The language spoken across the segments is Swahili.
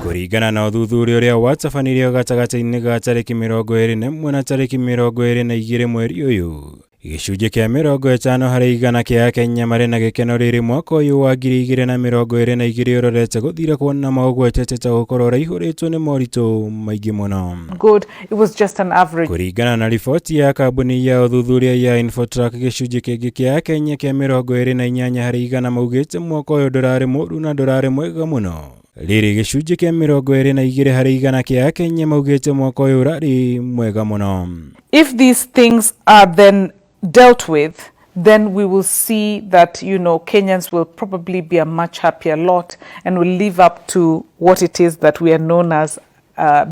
Kuringana na uthuthuria uria watafanirio gatagati-ini ga tariki 21 na tariki 22 mweri uyu, gicunji kia 50 hari igana kia Akenya mari na gikeno riri mwaka uyu wa 2022 urorete guthira kuona maugwetete ta gukorwo raihuritwo ni moritu maingi muno. Good, it was just an average. Kuringana na riboti ya kambuni ya uthuthuria ya Infotrack, gicunji kingi kia Akenya kia 28 hari igana maugite mwaka uyu ndurari muru na ndurari mwega muno. Riri gicunji kia 22 hari igana kia Akenya maugite mwaka uyu urari mwega muno. If these things are then dealt with, then we will see that, Kenyans will probably be a much happier lot and will live up to what it is that we are known as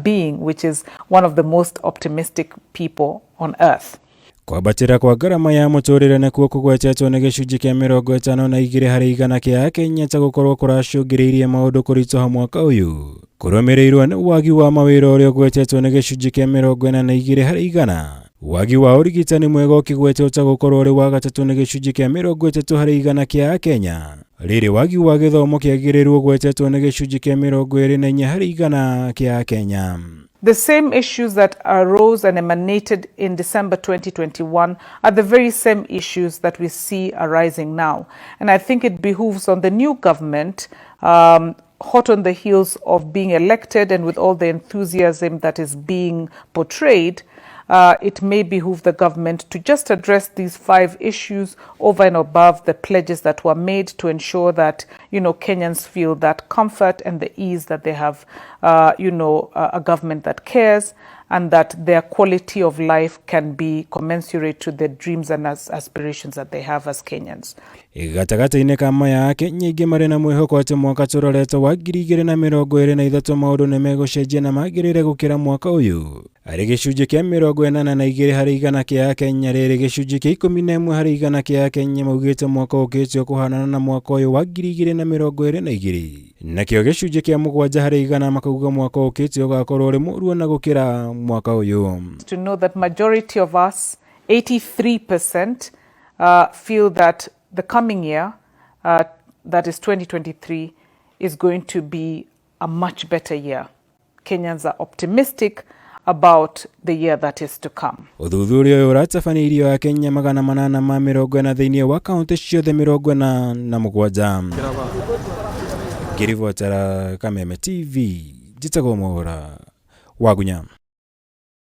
being, which is one of the most optimistic people on earth. Kwabatira kwa ngarama ya muturire nikuo kugwetetwo ni gicunji kia 52 hari igana kia Akenya ta gukorwo kuracungiriirie maundu kurituha mwaka uyu, kurumirirwo ni wagi wa mawira uria ugwetetwo ni gicunji kia 42 hari igana. Wagi wa urigitani mwega ukigwetwo ta gukorwo uri wa gatatu ni gicunji kia 30 hari igana kia Akenya. Riri wagi wa githomo kiagiriru ugwetetwo ni gicunji kia 24 hari igana kia Akenya. The same issues that arose and emanated in December 2021 are the very same issues that we see arising now. And I think it behooves on the new government, hot on the heels of being elected and with all the enthusiasm that is being portrayed, it may behoove the government to just address these 5 issues over and above the pledges that were made to ensure that, Kenyans feel that comfort and the ease that they have, a government that cares, and that their quality of life can be commensurate to the dreams and aspirations that they have as Kenyans. Gatagati-ini ka maya Akenya ingi mari na mwihoko ati mwaka turorete wa 2023 maundu ni megucenjia na magirire gukira mwaka uyu. Ari gicunji kia 82 hari igana kia Akenya, riri gicunji kia 11 hari igana kia Akenya maugite mwaka ukitio kuhanana na mwaka uyu wa 2022. Nakio gicunji kia 7 hari igana makauga mwaka ukitio gakorwo uri muruo na gukira mwaka uyu. To know that majority of us, 83%, feel that the coming year, that is 2023, is going to be a much better year. Kenyans are optimistic about the year that is to come. Uthuthuria uyu uratafanirio Akenya 840 thiini wa kaunti ciothe 47. Kirivotera Kameme TV, jitagwo Mohora Wagunya.